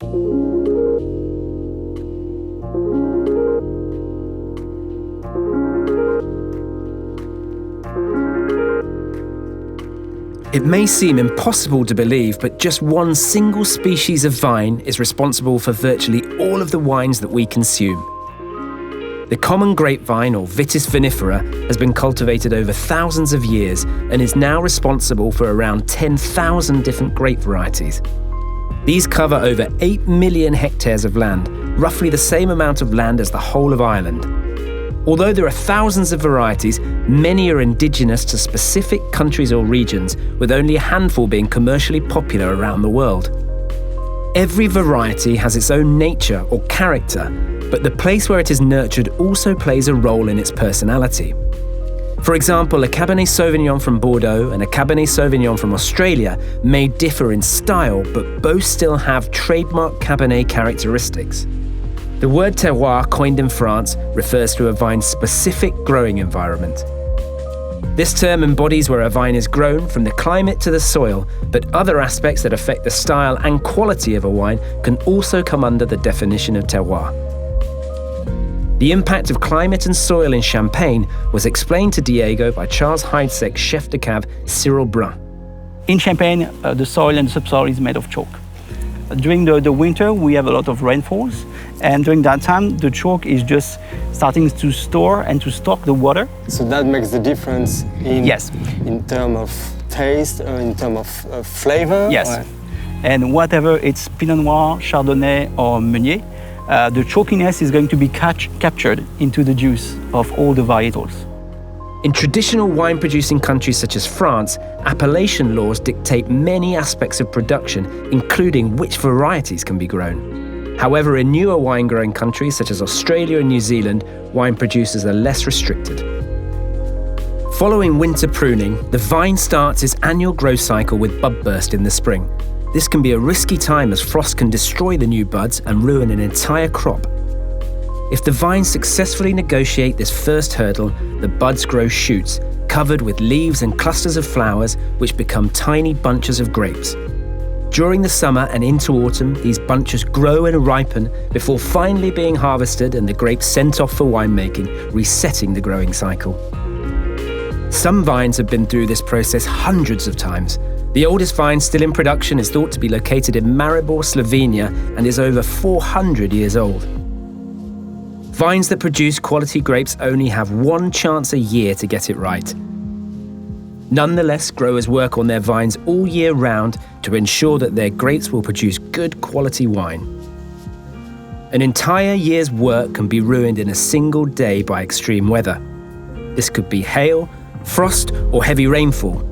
It may seem impossible to believe, but just one single species of vine is responsible for virtually all of the wines that we consume. The common grapevine, or Vitis vinifera, has been cultivated over thousands of years and is now responsible for around 10,000 different grape varieties. These cover over 8 million hectares of land, roughly the same amount of land as the whole of Ireland. Although there are thousands of varieties, many are indigenous to specific countries or regions, with only a handful being commercially popular around the world. Every variety has its own nature or character, but the place where it is nurtured also plays a role in its personality. For example, a Cabernet Sauvignon from Bordeaux and a Cabernet Sauvignon from Australia may differ in style, but both still have trademark Cabernet characteristics. The word terroir, coined in France, refers to a vine's specific growing environment. This term embodies where a vine is grown, from the climate to the soil, but other aspects that affect the style and quality of a wine can also come under the definition of terroir. The impact of climate and soil in Champagne was explained to Diego by Charles Heidsieck's chef de cave, Cyril Brun. In Champagne, the soil and the subsoil is made of chalk. During the winter, we have a lot of rainfalls, and during that time, the chalk is just starting to store and to stock the water. So that makes the difference in, yes, in terms of taste, in terms of flavor? Yes, or... and whatever it's Pinot Noir, Chardonnay or Meunier, the chalkiness is going to be captured into the juice of all the varietals. In traditional wine-producing countries such as France, appellation laws dictate many aspects of production, including which varieties can be grown. However, in newer wine-growing countries such as Australia and New Zealand, wine producers are less restricted. Following winter pruning, the vine starts its annual growth cycle with bud burst in the spring. This can be a risky time, as frost can destroy the new buds and ruin an entire crop. If the vines successfully negotiate this first hurdle, the buds grow shoots, covered with leaves and clusters of flowers, which become tiny bunches of grapes. During the summer and into autumn, these bunches grow and ripen before finally being harvested and the grapes sent off for winemaking, resetting the growing cycle. Some vines have been through this process hundreds of times. The oldest vine still in production is thought to be located in Maribor, Slovenia, and is over 400 years old. Vines that produce quality grapes only have one chance a year to get it right. Nonetheless, growers work on their vines all year round to ensure that their grapes will produce good quality wine. An entire year's work can be ruined in a single day by extreme weather. This could be hail, frost, or heavy rainfall.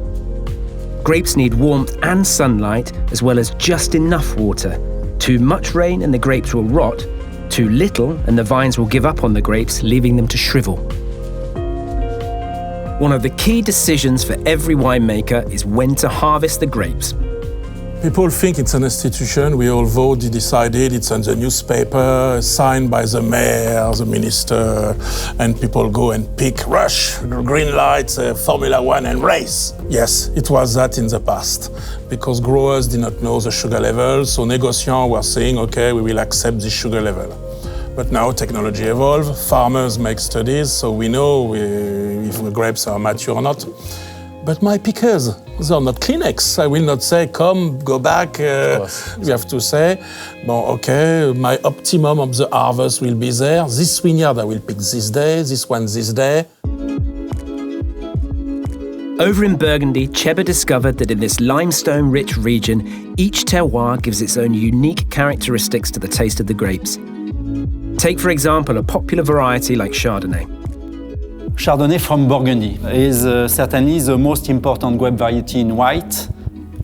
Grapes need warmth and sunlight, as well as just enough water. Too much rain and the grapes will rot. Too little and the vines will give up on the grapes, leaving them to shrivel. One of the key decisions for every winemaker is when to harvest the grapes. People think it's an institution. We all vote, decided, it's on the newspaper, signed by the mayor, the minister, and people go and pick, rush, green lights, Formula One and race. Yes, it was that in the past, because growers did not know the sugar level, so negociants were saying, okay, we will accept this sugar level. But now technology evolves, farmers make studies, so we know if the grapes are mature or not. But my pickers, they are not Kleenex. I will not say, come, go back. We have to say, bon, okay, my optimum of the harvest will be there. This vineyard I will pick this day, this one this day. Over in Burgundy, Cheba discovered that in this limestone-rich region, each terroir gives its own unique characteristics to the taste of the grapes. Take, for example, a popular variety like Chardonnay. Chardonnay from Burgundy is certainly the most important grape variety in white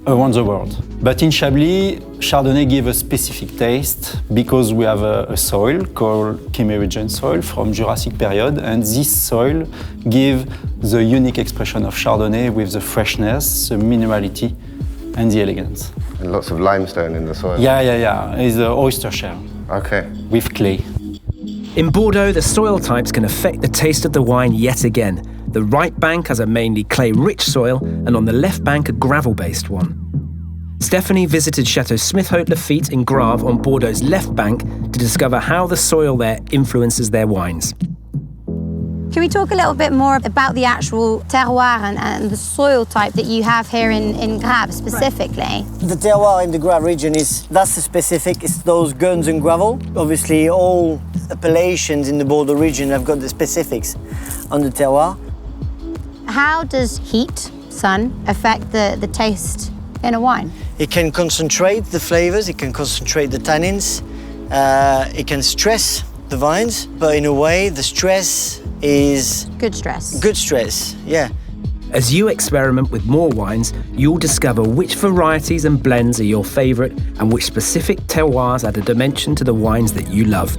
around the world. But in Chablis, Chardonnay gives a specific taste because we have a soil called Kimmeridgian soil from Jurassic period, and this soil gives the unique expression of Chardonnay with the freshness, the minerality, and the elegance. And lots of limestone in the soil. Yeah. It's the oyster shell. Okay. With clay. In Bordeaux, the soil types can affect the taste of the wine yet again. The right bank has a mainly clay-rich soil, and on the left bank a gravel-based one. Stephanie visited Chateau Smith-Haute-Lafitte in Grape on Bordeaux's left bank to discover how the soil there influences their wines. Can we talk a little bit more about the actual terroir and the soil type that you have here in Grape specifically? The terroir in the Grape region that's the specific, it's those guns and gravel. Obviously all appellations in the Bordeaux region have got the specifics on the terroir. How does heat, sun, affect the taste in a wine? It can concentrate the flavors, it can concentrate the tannins, it can stress the vines, but in a way the stress is... Good stress. Good stress, yeah. As you experiment with more wines, you'll discover which varieties and blends are your favourite and which specific terroirs add a dimension to the wines that you love.